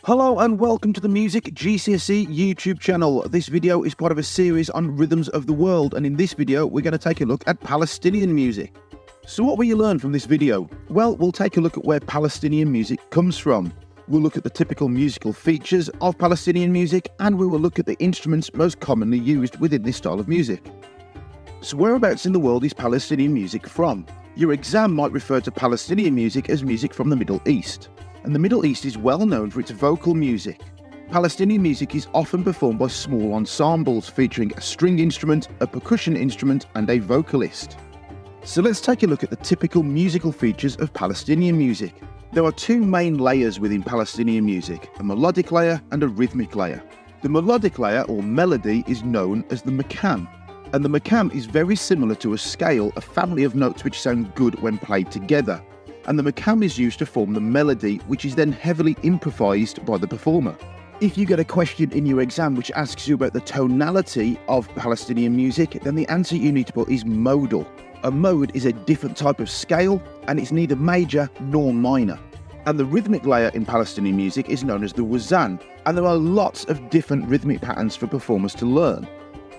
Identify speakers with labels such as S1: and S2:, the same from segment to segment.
S1: Hello and welcome to the Music GCSE YouTube channel. This video is part of a series on rhythms of the world, and in this video we're going to take a look at Palestinian music. So what will you learn from this video? Well, we'll take a look at where Palestinian music comes from. We'll look at the typical musical features of Palestinian music, and we will look at the instruments most commonly used within this style of music. So whereabouts in the world is Palestinian music from? Your exam might refer to Palestinian music as music from the Middle East. And the Middle East is well known for its vocal music. Palestinian music is often performed by small ensembles featuring a string instrument, a percussion instrument, and a vocalist. So let's take a look at the typical musical features of Palestinian music. There are two main layers within Palestinian music, a melodic layer and a rhythmic layer. The melodic layer, or melody, is known as the makam. And the makam is very similar to a scale, a family of notes which sound good when played together. And the makam is used to form the melody, which is then heavily improvised by the performer. If you get a question in your exam which asks you about the tonality of Palestinian music, then the answer you need to put is modal. A mode is a different type of scale, and it's neither major nor minor. And the rhythmic layer in Palestinian music is known as the wazan, and there are lots of different rhythmic patterns for performers to learn.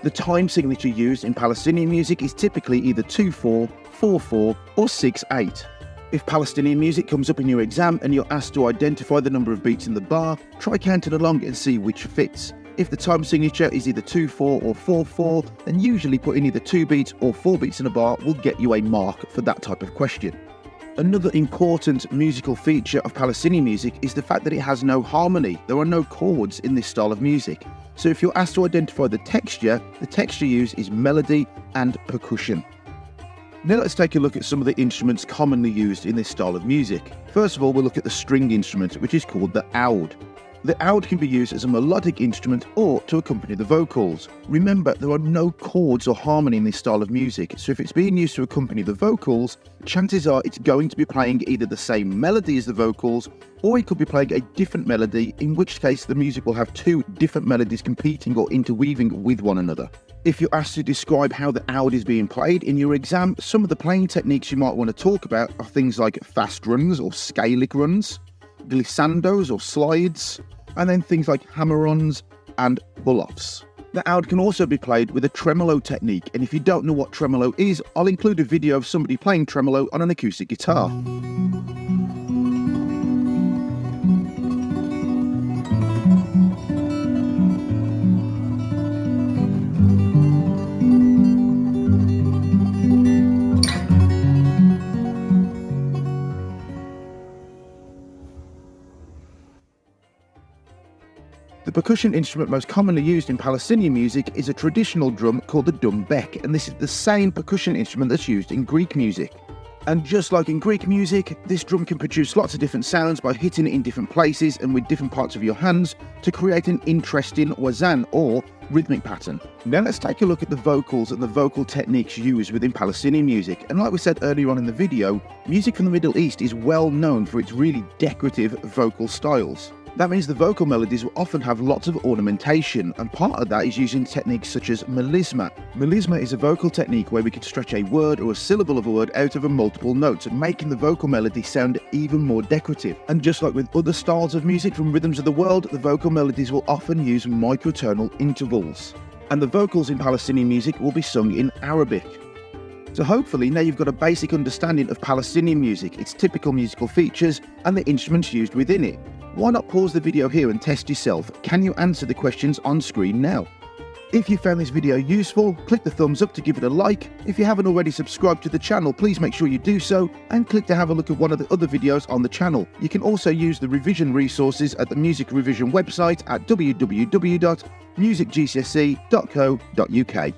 S1: The time signature used in Palestinian music is typically either 2/4, 4/4, or 6/8. If Palestinian music comes up in your exam and you're asked to identify the number of beats in the bar, try counting along and see which fits. If the time signature is either 2/4 or 4/4, then usually putting either 2 beats or 4 beats in a bar will get you a mark for that type of question. Another important musical feature of Palestinian music is the fact that it has no harmony. There are no chords in this style of music. So if you're asked to identify the texture used is melody and percussion. Now let's take a look at some of the instruments commonly used in this style of music. First of all, we'll look at the string instrument, which is called the oud. The oud can be used as a melodic instrument or to accompany the vocals. Remember, there are no chords or harmony in this style of music, so if it's being used to accompany the vocals, chances are it's going to be playing either the same melody as the vocals, or it could be playing a different melody, in which case the music will have two different melodies competing or interweaving with one another. If you're asked to describe how the oud is being played in your exam, some of the playing techniques you might want to talk about are things like fast runs or scalic runs, glissandos or slides, and then things like hammer-ons and pull-offs. The oud can also be played with a tremolo technique, and if you don't know what tremolo is, I'll include a video of somebody playing tremolo on an acoustic guitar. The percussion instrument most commonly used in Palestinian music is a traditional drum called the dumbek, and this is the same percussion instrument that's used in Greek music. And just like in Greek music, this drum can produce lots of different sounds by hitting it in different places and with different parts of your hands to create an interesting wazan or rhythmic pattern. Now let's take a look at the vocals and the vocal techniques used within Palestinian music. And like we said earlier on in the video, music from the Middle East is well known for its really decorative vocal styles. That means the vocal melodies will often have lots of ornamentation, and part of that is using techniques such as melisma. Melisma is a vocal technique where we can stretch a word or a syllable of a word out of a multiple notes, making the vocal melody sound even more decorative. And just like with other styles of music from rhythms of the world, the vocal melodies will often use microtonal intervals. And the vocals in Palestinian music will be sung in Arabic. So hopefully now you've got a basic understanding of Palestinian music, its typical musical features, and the instruments used within it. Why not pause the video here and test yourself? Can you answer the questions on screen now? If you found this video useful, click the thumbs up to give it a like. If you haven't already subscribed to the channel, please make sure you do so, and click to have a look at one of the other videos on the channel. You can also use the revision resources at the Music Revision website at www.musicgcse.co.uk.